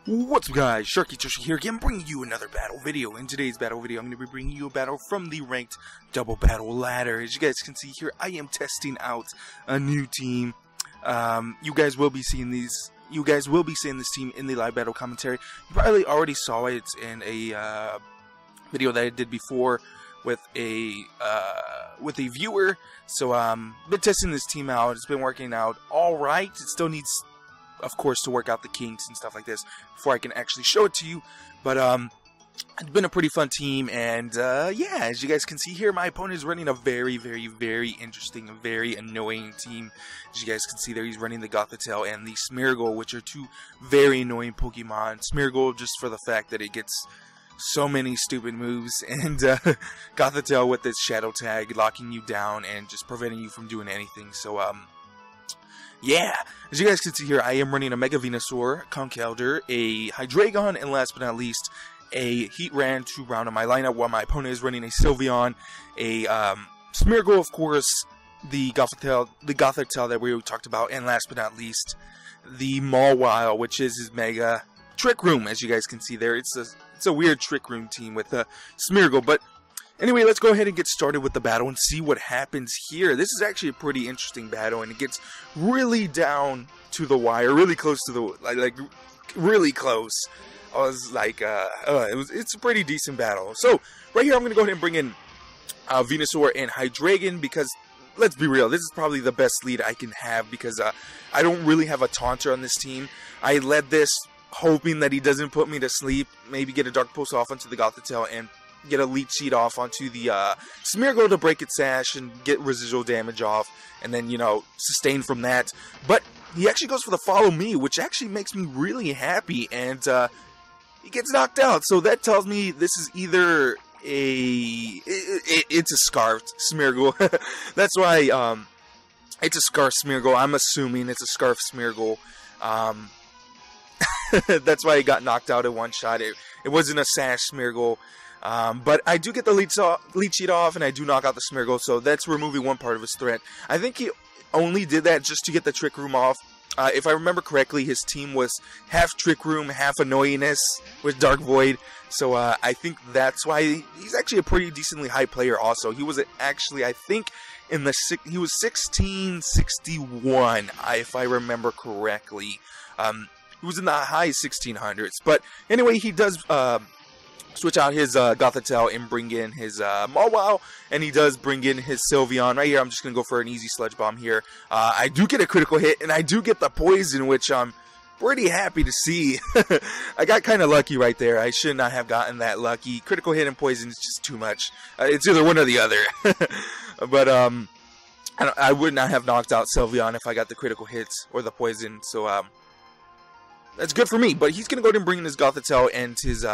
What's up guys, sharkeatyoshi here again, bringing you another battle video. In today's battle video, I'm going to be bringing you a battle from the ranked double battle ladder. As you guys can see here, I am testing out a new team. You guys will be seeing this team in the live battle commentary. You probably already saw it in a video that I did before with a viewer. So been testing this team out. It's been working out all right. It still needs, of course, to work out the kinks and stuff like this before I can actually show it to you. But it's been a pretty fun team, and yeah, as you guys can see here, my opponent is running a very, very, very interesting and very annoying team. As you guys can see there, he's running the Gothitelle and the Smeargle, which are two very annoying Pokemon. Smeargle just for the fact that it gets so many stupid moves, and Gothitelle with its Shadow Tag, locking you down and just preventing you from doing anything. So yeah, as you guys can see here, I am running a Mega Venusaur, Conkeldurr, a Hydreigon, and last but not least, a Heatran to round on my lineup, while my opponent is running a Sylveon, a Smeargle, of course, the Gothitelle that we talked about, and last but not least, the Mawile, which is his Mega Trick Room. As you guys can see there, it's a weird Trick Room team with Smeargle, but anyway, let's go ahead and get started with the battle and see what happens here. This is actually a pretty interesting battle, and it gets really down to the wire, really close to the, like really close. I was like, it's a pretty decent battle. So, right here, I'm going to go ahead and bring in Venusaur and Hydreigon, because, let's be real, this is probably the best lead I can have, because I don't really have a taunter on this team. I led this hoping that he doesn't put me to sleep, maybe get a Dark Pulse off onto the Gothitelle, and get a Leech Seed off onto the Smeargle to break its sash and get residual damage off, and then, you know, sustain from that. But he actually goes for the Follow Me, which actually makes me really happy, and he gets knocked out. So that tells me this is either it's a Scarfed Smeargle. That's why it's a Scarf Smeargle. I'm assuming it's a Scarf Smeargle. That's why he got knocked out in one shot. It wasn't a Sash Smeargle. But I do get the Leech Seed off, and I do knock out the Smeargle, so that's removing one part of his threat. I think he only did that just to get the Trick Room off. If I remember correctly, his team was half Trick Room, half Annoyingness with Dark Void. So I think that's why he's actually a pretty decently high player also. He was actually, I think, he was 1661, if I remember correctly. He was in the high 1600s. But anyway, he does switch out his Gothitelle and bring in his Mawile, and he does bring in his Sylveon. Right here, I'm just going to go for an easy Sludge Bomb here. I do get a critical hit, and I do get the Poison, which I'm pretty happy to see. I got kind of lucky right there. I should not have gotten that lucky. Critical hit and Poison is just too much. It's either one or the other. But I would not have knocked out Sylveon if I got the critical hits or the Poison, so that's good for me. But he's going to go ahead and bring in his Gothitelle and his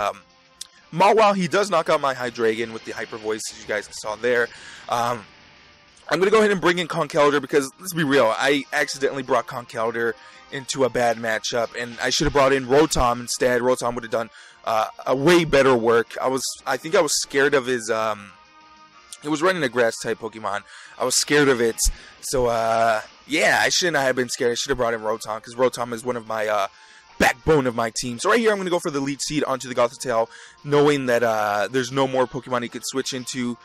Mawile. He does knock out my Hydreigon with the Hyper Voice, as you guys saw there. I'm going to go ahead and bring in Conkeldurr, because, let's be real, I accidentally brought Conkeldurr into a bad matchup, and I should have brought in Rotom instead. Rotom would have done a way better work. I think I was scared of his, he was running a Grass-type Pokemon. I was scared of it, so, yeah, I shouldn't have been scared. I should have brought in Rotom, because Rotom is one of my, backbone of my team. So right here, I'm going to go for the Leech Seed onto the Gothitelle, knowing that there's no more Pokemon he could switch into.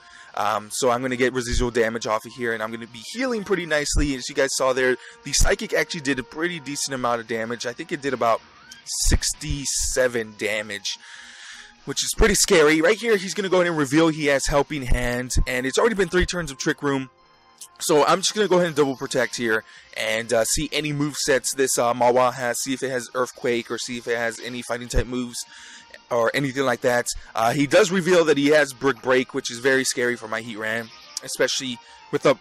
So I'm going to get residual damage off of here, and I'm going to be healing pretty nicely. As you guys saw there, the Psychic actually did a pretty decent amount of damage. I think it did about 67 damage, which is pretty scary. Right here, he's going to go ahead and reveal he has Helping Hand, and it's already been 3 turns of Trick Room. So I'm just going to go ahead and double protect here and see any movesets this Mawile has, see if it has Earthquake, or see if it has any fighting type moves or anything like that. He does reveal that he has Brick Break, which is very scary for my Heatran, especially with a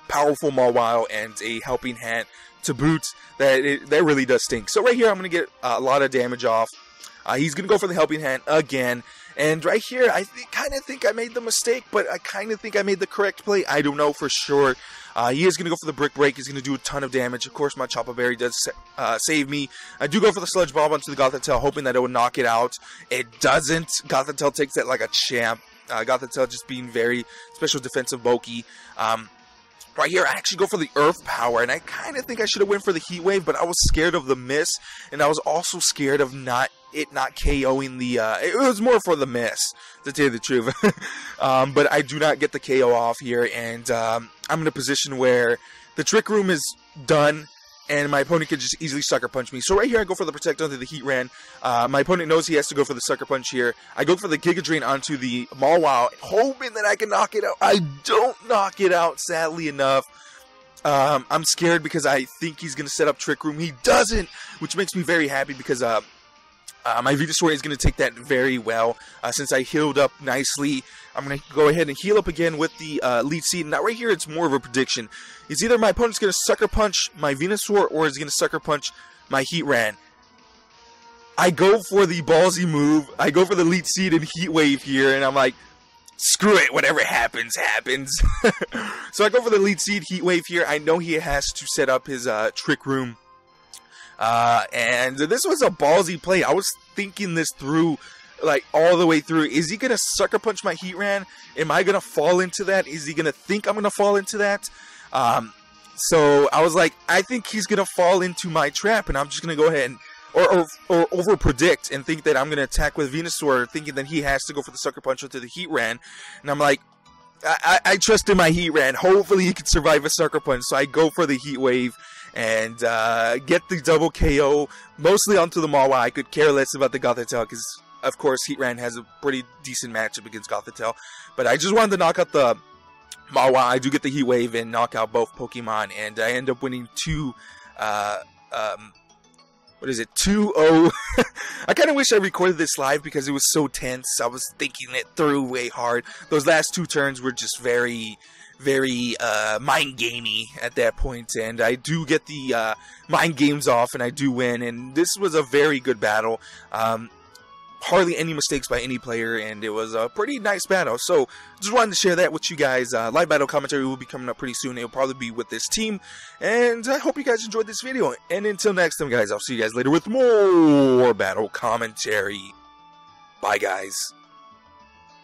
powerful Mawile and a Helping Hand to boot. That really does stink. So right here, I'm going to get a lot of damage off. He's going to go for the Helping Hand again. And right here, I kind of think I made the mistake, but I kind of think I made the correct play. I don't know for sure. He is going to go for the Brick Break. He's going to do a ton of damage. Of course, my Choppa Berry does save me. I do go for the Sludge Bomb onto the Gothitelle, hoping that it would knock it out. It doesn't. Gothitelle takes it like a champ. Gothitelle just being very special defensive bulky. Right here, I actually go for the Earth Power, and I kind of think I should have went for the Heat Wave, but I was scared of the miss, and I was also scared of not KOing the, it was more for the miss, to tell you the truth. But I do not get the KO off here, and I'm in a position where the Trick Room is done, and my opponent could just easily Sucker Punch me. So right here, I go for the Protect onto the Heat Ran. My opponent knows he has to go for the Sucker Punch here. I go for the Giga Drain onto the Mawile, hoping that I can knock it out. I don't knock it out, sadly enough. I'm scared because I think he's going to set up Trick Room. He doesn't, which makes me very happy because my Venusaur is going to take that very well. Since I healed up nicely, I'm going to go ahead and heal up again with the Leech Seed. Now right here, it's more of a prediction. It's either my opponent's going to Sucker Punch my Venusaur or he's going to Sucker Punch my Heat Ran. I go for the ballsy move. I go for the Leech Seed and Heat Wave here, and I'm like, screw it, whatever happens, happens. So I go for the Leech Seed, Heat Wave here. I know he has to set up his Trick Room. And this was a ballsy play. I was thinking this through, like, all the way through. Is he going to Sucker Punch my Heat Ran? Am I going to fall into that? Is he going to think I'm going to fall into that? So I was like, I think he's going to fall into my trap, and I'm just going to go ahead and or over-predict and think that I'm going to attack with Venusaur, thinking that he has to go for the Sucker Punch into the Heat Ran. And I'm like, I trust in my Heat Ran. Hopefully he can survive a Sucker Punch. So I go for the Heat Wave and get the double KO, mostly onto the Mawile. I could care less about the Gothitelle because, of course, Heat Ran has a pretty decent matchup against Gothitelle. But I just wanted to knock out the Mawile. I do get the Heat Wave and knock out both Pokemon, and I end up winning 2-0. I kind of wish I recorded this live because it was so tense. I was thinking it through way hard. Those last two turns were just very mind gamey at that point, and I do get the mind games off, and I do win. And this was a very good battle. Hardly any mistakes by any player, and it was a pretty nice battle. So just wanted to share that with you guys. Live battle commentary will be coming up pretty soon. It'll probably be with this team, and I hope you guys enjoyed this video. And until next time, guys, I'll see you guys later with more battle commentary. Bye, guys.